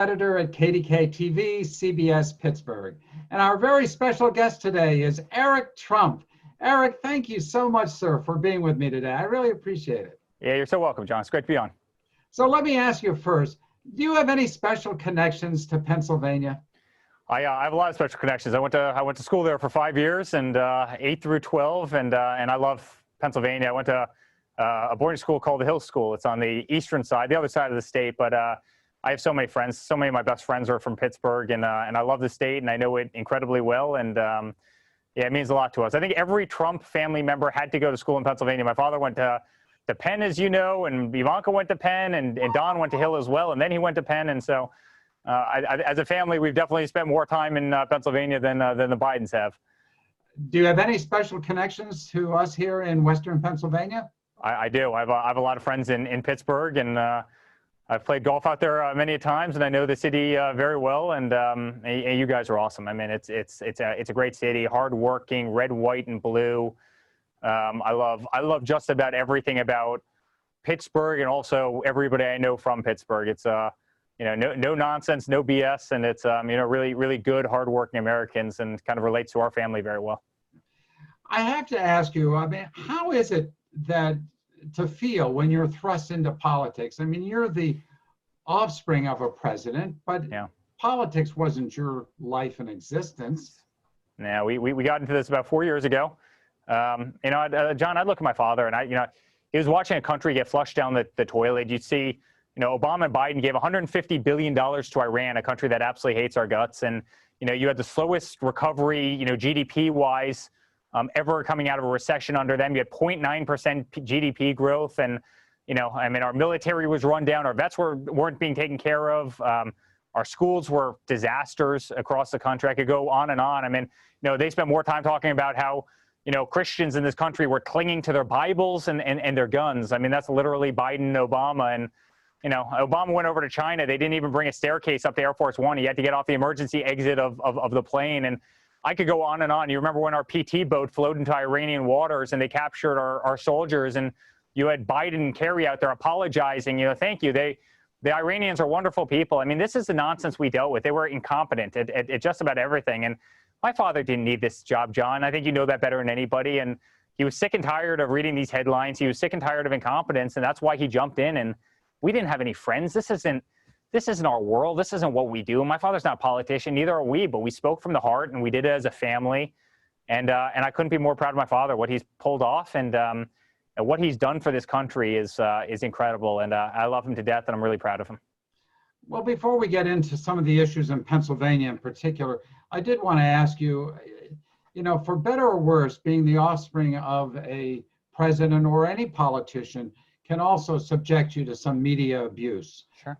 Editor at KDKA TV, CBS Pittsburgh. And our very special guest today is Eric Trump. Eric, thank you so much, sir, for being with me today. I really appreciate it. Yeah, you're so welcome, John. It's great to be on. So let me ask you first, do you have any special connections to Pennsylvania? I have a lot of special connections. I went to school there for 5 years, and 8 through 12, and I love Pennsylvania. I went to a boarding school called the Hill School. It's on the eastern side, the other side of the state, but I have so many friends. So many of my best friends are from Pittsburgh, and I love the state, and I know it incredibly well, and yeah, it means a lot to us. I think every Trump family member had to go to school in Pennsylvania. My father went to Penn, as you know, and Ivanka went to Penn, and Don went to Hill as well, and then he went to Penn, and so as a family, we've definitely spent more time in Pennsylvania than the Bidens have. Do you have any special connections to us here in Western Pennsylvania? I do. I have a lot of friends in Pittsburgh, and I've played golf out there many times, and I know the city very well. And you guys are awesome. I mean, it's a great city, hardworking, red, white, and blue. I love just about everything about Pittsburgh, and also everybody I know from Pittsburgh. It's no nonsense, no BS, and it's really good, hardworking Americans, and kind of relates to our family very well. I have to ask you, I mean, how is it that to feel when you're thrust into politics? I mean, you're the offspring of a president, but yeah, politics wasn't your life and existence. Yeah, we got into this about 4 years ago. John, I'd look at my father, and he was watching a country get flushed down the toilet. You'd see, Obama and Biden gave $150 billion to Iran, a country that absolutely hates our guts. And, you had the slowest recovery, GDP-wise, ever coming out of a recession under them. You had 0.9% GDP growth. And, our military was run down. Our vets weren't being taken care of. Our schools were disasters across the country. I could go on and on. I mean, they spent more time talking about how, Christians in this country were clinging to their Bibles and their guns. I mean, that's literally Biden and Obama. And, Obama went over to China. They didn't even bring a staircase up to Air Force One. He had to get off the emergency exit of the plane. And I could go on and on. You remember when our PT boat flowed into Iranian waters and they captured our soldiers, and you had Biden and Kerry out there apologizing, thank you. The Iranians are wonderful people. I mean, this is the nonsense we dealt with. They were incompetent at just about everything. And my father didn't need this job, John. I think you know that better than anybody. And he was sick and tired of reading these headlines. He was sick and tired of incompetence. And that's why he jumped in. And we didn't have any friends. This isn't our world. This isn't what we do. My father's not a politician, neither are we, but we spoke from the heart, and we did it as a family. And I couldn't be more proud of my father, what he's pulled off, and what he's done for this country is incredible. And I love him to death, and I'm really proud of him. Well, before we get into some of the issues in Pennsylvania in particular, I did want to ask you, for better or worse, being the offspring of a president or any politician can also subject you to some media abuse. Sure.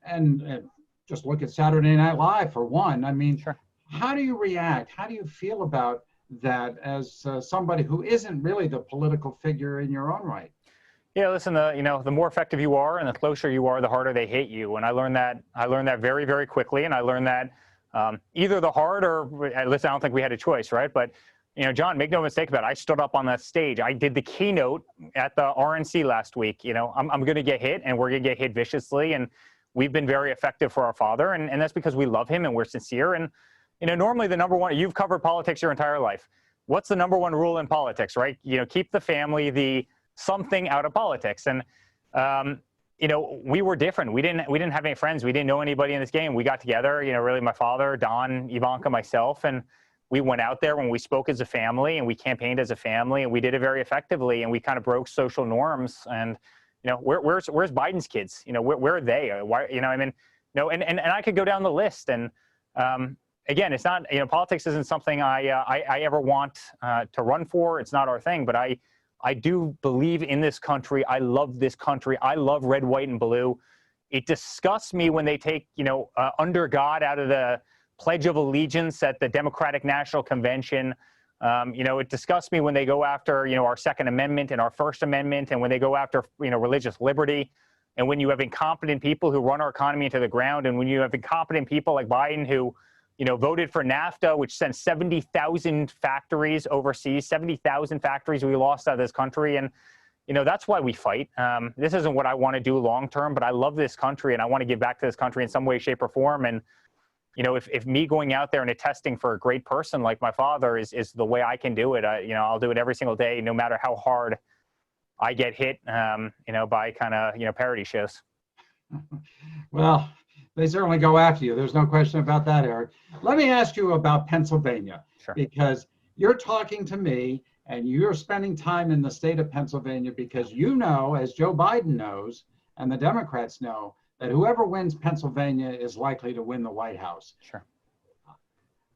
And just look at Saturday Night Live for one. I mean, sure. How do you react? How do you feel about that as somebody who isn't really the political figure in your own right? Yeah, listen, the more effective you are and the closer you are, the harder they hate you. And I learned that very, very quickly. And I learned that either the hard or, listen, I don't think we had a choice, right? But John, make no mistake about it. I stood up on that stage. I did the keynote at the RNC last week. I'm going to get hit, and we're going to get hit viciously. And we've been very effective for our father. And that's because we love him and we're sincere. And, normally the number one, you've covered politics your entire life. What's the number one rule in politics, right? Keep the family, the something out of politics. And, we were different. We didn't have any friends. We didn't know anybody in this game. We got together, really my father, Don, Ivanka, myself, and we went out there when we spoke as a family, and we campaigned as a family, and we did it very effectively, and we kind of broke social norms. And, where's Biden's kids? Where are they? Why, and I could go down the list. And again, it's not, politics isn't something I ever want to run for. It's not our thing, but I do believe in this country. I love this country. I love red, white, and blue. It disgusts me when they take, under God out of the Pledge of Allegiance at the Democratic National Convention. It disgusts me when they go after, our Second Amendment and our First Amendment, and when they go after, religious liberty, and when you have incompetent people who run our economy into the ground, and when you have incompetent people like Biden who, voted for NAFTA, which sent 70,000 factories overseas, 70,000 factories we lost out of this country. And, that's why we fight. This isn't what I want to do long term, but I love this country and I want to give back to this country in some way, shape, or form. And if me going out there and attesting for a great person like my father is the way I can do it, I'll do it every single day, no matter how hard I get hit, by kind of, parody shows. Well, they certainly go after you. There's no question about that, Eric. Let me ask you about Pennsylvania, Sure. Because you're talking to me and you're spending time in the state of Pennsylvania because as Joe Biden knows, and the Democrats know, that whoever wins Pennsylvania is likely to win the White House. Sure.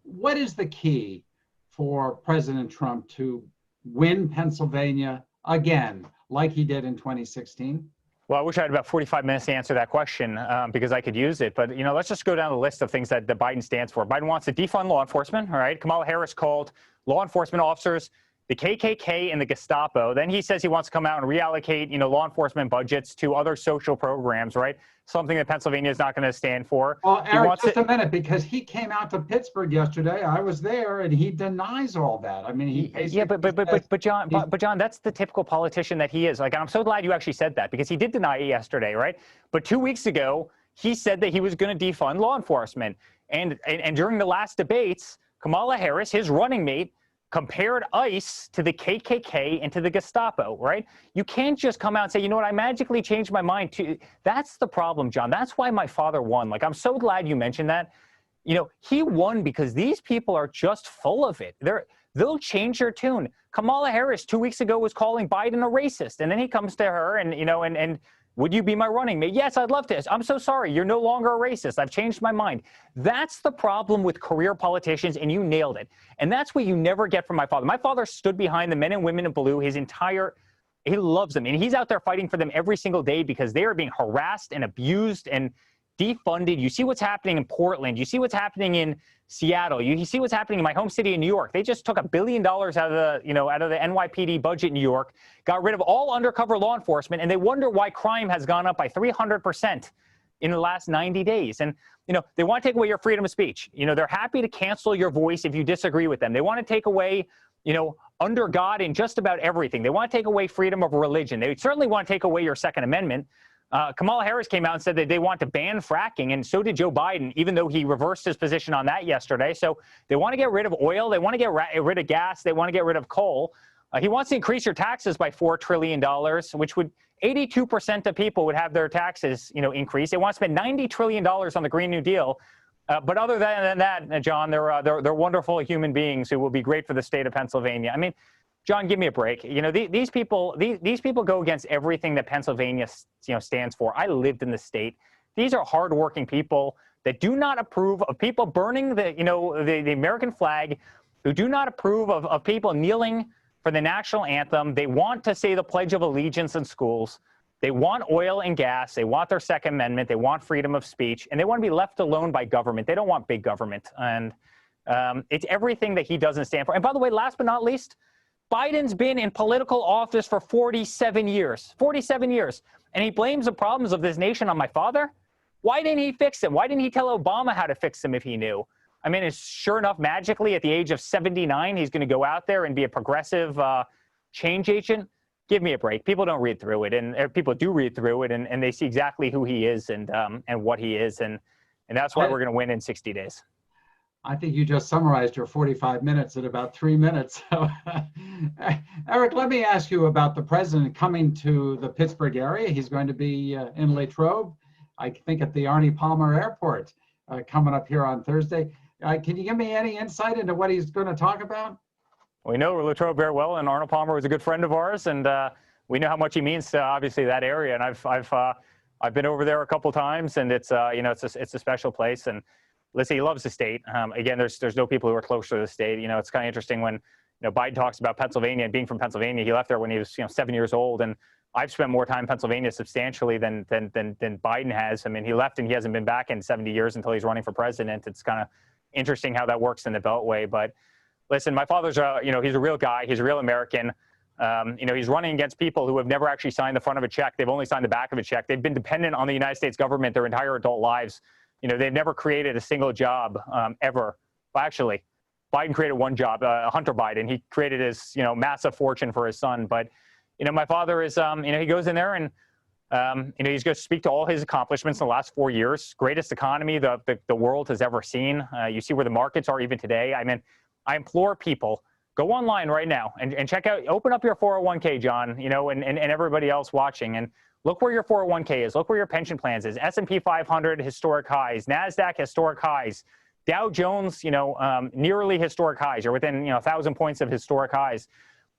What is the key for President Trump to win Pennsylvania again, like he did in 2016? Well, I wish I had about 45 minutes to answer that question because I could use it. But, let's just go down the list of things that Biden stands for. Biden wants to defund law enforcement. All right. Kamala Harris called law enforcement officers the KKK and the Gestapo. Then he says he wants to come out and reallocate, law enforcement budgets to other social programs, right? Something that Pennsylvania is not going to stand for. Well, Eric, just a minute, because he came out to Pittsburgh yesterday. I was there, and he denies all that. I mean, but John, that's the typical politician that he is. Like, I'm so glad you actually said that because he did deny it yesterday, right? But 2 weeks ago, he said that he was going to defund law enforcement, and during the last debates, Kamala Harris, his running mate, compared ICE to the KKK and to the Gestapo, right? You can't just come out and say, you know what, I magically changed my mind. That's the problem, John. That's why my father won. Like, I'm so glad you mentioned that. He won because these people are just full of it. They'll change their tune. Kamala Harris 2 weeks ago was calling Biden a racist. And then he comes to her and would you be my running mate? Yes, I'd love to. I'm so sorry. You're no longer a racist. I've changed my mind. That's the problem with career politicians, and you nailed it. And that's what you never get from my father. My father stood behind the men and women in blue he loves them. And he's out there fighting for them every single day because they are being harassed and abused and defunded. You see what's happening in Portland. You see what's happening in Seattle. You see what's happening in my home city of New York. They just took $1 billion out of the NYPD budget in New York, got rid of all undercover law enforcement, and they wonder why crime has gone up by 300% in the last 90 days. And, they want to take away your freedom of speech. They're happy to cancel your voice if you disagree with them. They want to take away, under God in just about everything. They want to take away freedom of religion. They certainly want to take away your Second Amendment. Kamala Harris came out and said that they want to ban fracking, and so did Joe Biden, even though he reversed his position on that yesterday. So they want to get rid of oil. They want to get rid of gas. They want to get rid of coal. He wants to increase your taxes by $4 trillion, which would 82% of people would have their taxes, increase. They want to spend $90 trillion on the Green New Deal. But other than that, John, they're wonderful human beings who will be great for the state of Pennsylvania. I mean, John, give me a break. These people go against everything that Pennsylvania, stands for. I lived in the state. These are hardworking people that do not approve of people burning the American flag, who do not approve of people kneeling for the national anthem. They want to say the Pledge of Allegiance in schools. They want oil and gas. They want their Second Amendment. They want freedom of speech, and they want to be left alone by government. They don't want big government, and it's everything that he doesn't stand for. And by the way, last but not least, Biden's been in political office for 47 years, and he blames the problems of this nation on my father. Why didn't he fix them? Why didn't he tell Obama how to fix them if he knew? I mean, it's sure enough, magically, at the age of 79, he's going to go out there and be a progressive change agent. Give me a break. People don't read through it, and people do read through it, and they see exactly who he is and what he is, and that's why we're going to win in 60 days. I think you just summarized your 45 minutes in about 3 minutes. So, Eric, let me ask you about the president coming to the Pittsburgh area. He's going to be in Latrobe, I think at the Arnie Palmer Airport, coming up here on Thursday. Can you give me any insight into what he's going to talk about? We know Latrobe very well, and Arnold Palmer was a good friend of ours, and we know how much he means to obviously that area. And I've been over there a couple times, and it's it's a special place. And listen, he loves the state. Again, there's no people who are close to the state. It's kind of interesting when Biden talks about Pennsylvania and being from Pennsylvania. He left there when he was 7 years old, and I've spent more time in Pennsylvania substantially than Biden has. I mean, he left and he hasn't been back in 70 years until he's running for president. It's kind of interesting how that works in the Beltway. But listen, my father's he's a real guy. He's a real American. He's running against people who have never actually signed the front of a check. They've only signed the back of a check. They've been dependent on the United States government their entire adult lives. They've never created a single job ever. Well, actually, Biden created one job, Hunter Biden. He created his, massive fortune for his son. But, my father is, he goes in there and, he's going to speak to all his accomplishments in the last 4 years. Greatest economy the world has ever seen. You see where the markets are even today. I mean, I implore people, go online right now and check out, open up your 401k, John, and everybody else watching, and look where your 401k is. Look where your pension plans is. S&P 500 historic highs, NASDAQ historic highs, Dow Jones, nearly historic highs. You're within 1,000 points of historic highs.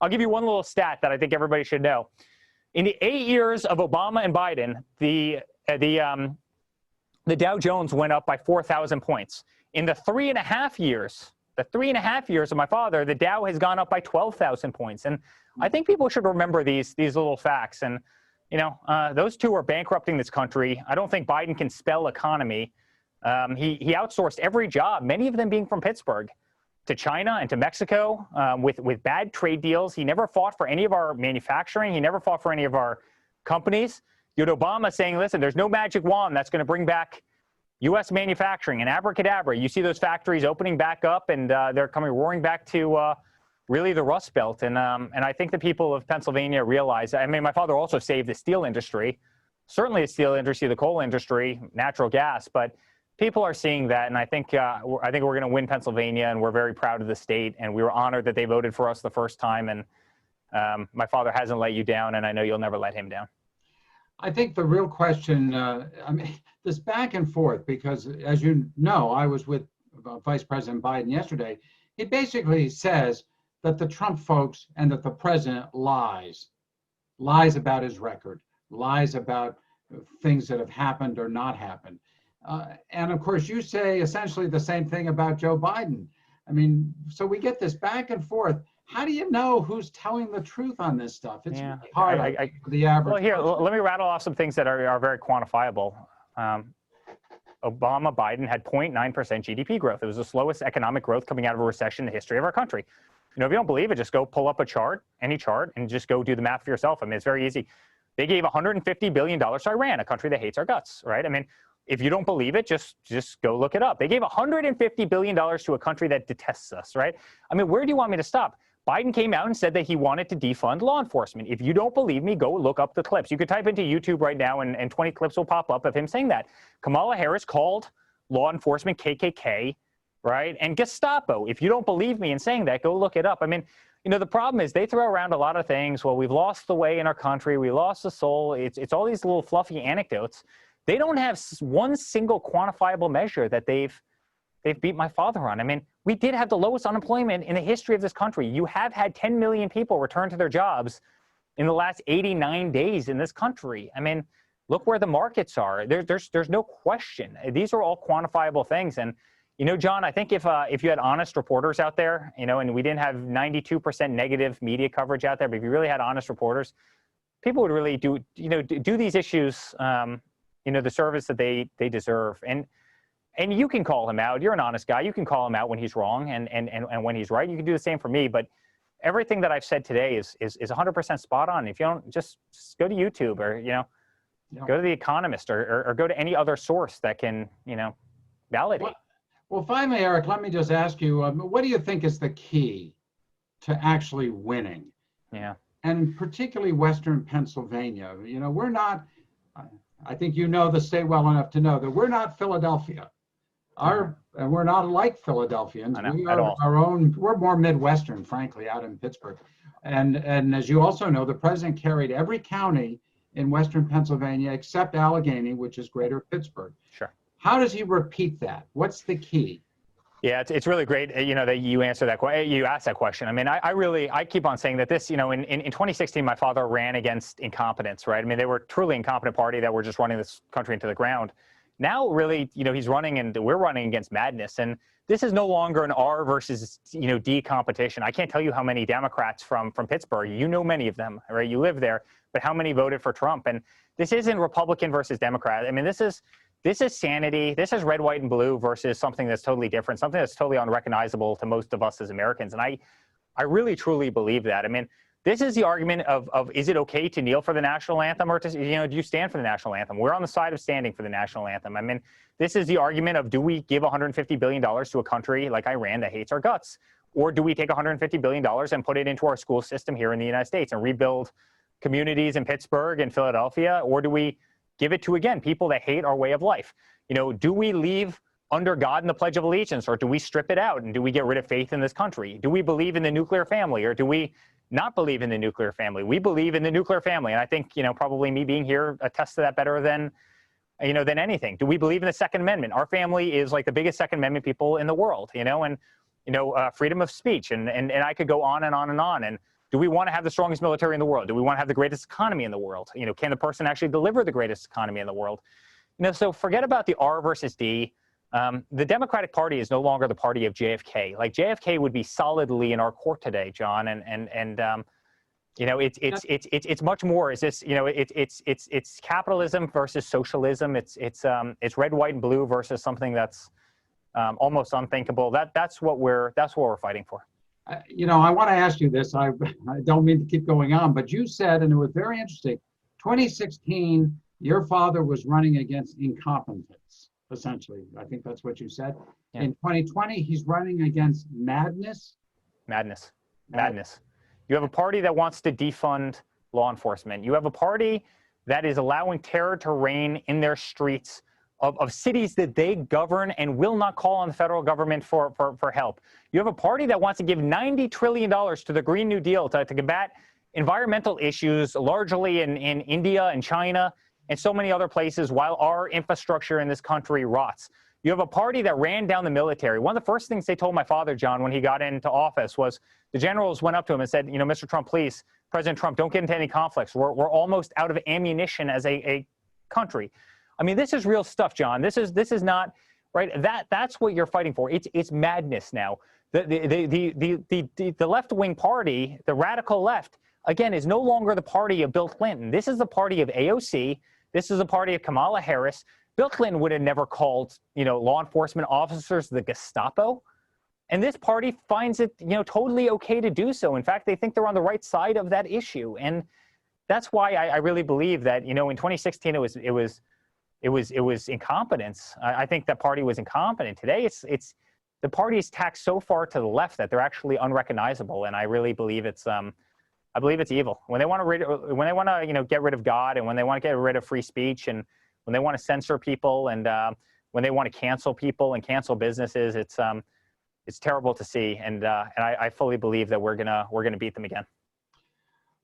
I'll give you one little stat that I think everybody should know. In the 8 years of Obama and Biden, the Dow Jones went up by 4,000 points. In the 3.5 years, of my father, the Dow has gone up by 12,000 points. And I think people should remember these little facts. And those two are bankrupting this country. I don't think Biden can spell economy. He outsourced every job, many of them being from Pittsburgh, to China and to Mexico with bad trade deals. He never fought for any of our manufacturing. He never fought for any of our companies. You had Obama saying, listen, there's no magic wand that's going to bring back U.S. manufacturing, and abracadabra. You see those factories opening back up, and they're coming roaring back to really the Rust Belt. And I think the people of Pennsylvania realize, I mean, my father also saved the steel industry, certainly the steel industry, the coal industry, natural gas, but people are seeing that, and I think we're going to win Pennsylvania, and we're very proud of the state, and we were honored that they voted for us the first time, and my father hasn't let you down, and I know you'll never let him down. I think the real question, this back and forth, because as you know, I was with Vice President Biden yesterday. He basically says that the Trump folks and that the president lies about his record, lies about things that have happened or not happened. And of course, you say essentially the same thing about Joe Biden. I mean, so we get this back and forth. How do you know who's telling the truth on this stuff? It's really hard for the average. Well, here, let me rattle off some things that are very quantifiable. Obama, Biden had 0.9% GDP growth. It was the slowest economic growth coming out of a recession in the history of our country. If you don't believe it, just go pull up a chart, any chart, and just go do the math for yourself. I mean, it's very easy. They gave $150 billion to Iran, a country that hates our guts, right? I mean, if you don't believe it, just go look it up. They gave $150 billion to a country that detests us, right? I mean, where do you want me to stop? Biden came out and said that he wanted to defund law enforcement. If you don't believe me, go look up the clips. You could type into YouTube right now, and 20 clips will pop up of him saying that. Kamala Harris called law enforcement KKK, right? And Gestapo. If you don't believe me in saying that, go look it up. I mean, the problem is they throw around a lot of things. Well, we've lost the way in our country. We lost the soul. It's all these little fluffy anecdotes. They don't have one single quantifiable measure that they've beat my father on. I mean, we did have the lowest unemployment in the history of this country. You have had 10 million people return to their jobs in the last 89 days in this country. I mean, look where the markets are. There's no question. These are all quantifiable things. And, John, I think if you had honest reporters out there, and we didn't have 92% negative media coverage out there, but if you really had honest reporters, people would really do these issues, the service that they deserve. And you can call him out. You're an honest guy. You can call him out when he's wrong and when he's right. You can do the same for me. But everything that I've said today is 100% spot on. If you don't, just go to YouTube or, go to The Economist or go to any other source that can, validate. Well, finally, Eric, let me just ask you, what do you think is the key to actually winning? Yeah. And particularly Western Pennsylvania. We're not, I think the state well enough to know that we're not Philadelphia. And we're not like Philadelphians. We are our own. We're more Midwestern, frankly, out in Pittsburgh. And as you also know, the president carried every county in Western Pennsylvania except Allegheny, which is Greater Pittsburgh. Sure. How does he repeat that? What's the key? Yeah, it's really great, that you answer that question. You asked that question. I mean, I keep on saying that this, in 2016, my father ran against incompetence, right? I mean, they were truly incompetent party that were just running this country into the ground. Now, really, he's running and we're running against madness. And this is no longer an R versus, D competition. I can't tell you how many Democrats from Pittsburgh, many of them, right? You live there, but how many voted for Trump? And this isn't Republican versus Democrat. I mean, this is sanity. This is red, white, and blue versus something that's totally different, something that's totally unrecognizable to most of us as Americans. And I really, truly believe that. I mean, this is the argument of is it okay to kneel for the national anthem, or do you stand for the national anthem? We're on the side of standing for the national anthem. I mean, this is the argument of, do we give $150 billion to a country like Iran that hates our guts? Or do we take $150 billion and put it into our school system here in the United States and rebuild communities in Pittsburgh and Philadelphia, or do we give it to, again, people that hate our way of life? Do we leave under God in the Pledge of Allegiance, or do we strip it out, and do we get rid of faith in this country? Do we believe in the nuclear family, or do we not believe in the nuclear family? We believe in the nuclear family, and I think probably me being here attests to that better than anything. Do we believe in the Second Amendment? Our family is like the biggest Second Amendment people in the world, and freedom of speech, and I could go on and on and on. And do we want to have the strongest military in the world? Do we want to have the greatest economy in the world? Can the person actually deliver the greatest economy in the world? So forget about the R versus D. The Democratic Party is no longer the party of JFK. Like, JFK would be solidly in our court today, John, it's much more. Is this, it's capitalism versus socialism. It's red, white, and blue versus something that's almost unthinkable. That's what we're fighting for. I want to ask you this. I don't mean to keep going on, but you said, and it was very interesting, 2016, your father was running against incompetence, essentially. I think that's what you said. Yeah. In 2020, he's running against madness. Madness. You have a party that wants to defund law enforcement. You have a party that is allowing terror to reign in their streets of cities that they govern and will not call on the federal government for help. You have a party that wants to give $90 trillion to the Green New Deal to combat environmental issues, largely in India and China and so many other places, while our infrastructure in this country rots. You have a party that ran down the military. One of the first things they told my father, John, when he got into office was the generals went up to him and said, Mr. Trump, please, President Trump, don't get into any conflicts. We're almost out of ammunition as a country. I mean, this is real stuff, John. This is not right. That's what you're fighting for. It's madness now. The left-wing party, the radical left, again, is no longer the party of Bill Clinton. This is the party of AOC. This is the party of Kamala Harris. Bill Clinton would have never called, law enforcement officers the Gestapo. And this party finds it, totally okay to do so. In fact, they think they're on the right side of that issue. And that's why I really believe that, in 2016, it was incompetence. I think that party was incompetent. Today, it's the party is taxed so far to the left that they're actually unrecognizable. And I really believe it's evil. When they want to, get rid of God, and when they want to get rid of free speech, and when they want to censor people, and when they want to cancel people and cancel businesses, it's terrible to see. And I fully believe that we're gonna beat them again.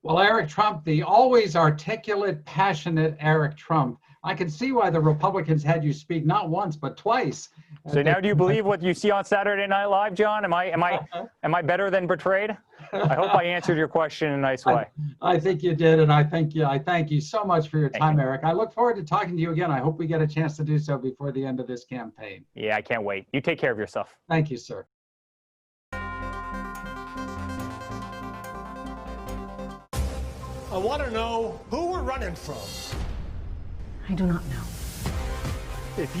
Well, Eric Trump, the always articulate, passionate Eric Trump. I can see why the Republicans had you speak not once but twice. So now, do you believe what you see on Saturday Night Live, John? Am I better than portrayed? I hope I answered your question in a nice way. I think you did, and I thank you so much for your time, Eric. I look forward to talking to you again. I hope we get a chance to do so before the end of this campaign. Yeah, I can't wait. You take care of yourself. Thank you, sir. I want to know who we're running from. I do not know. If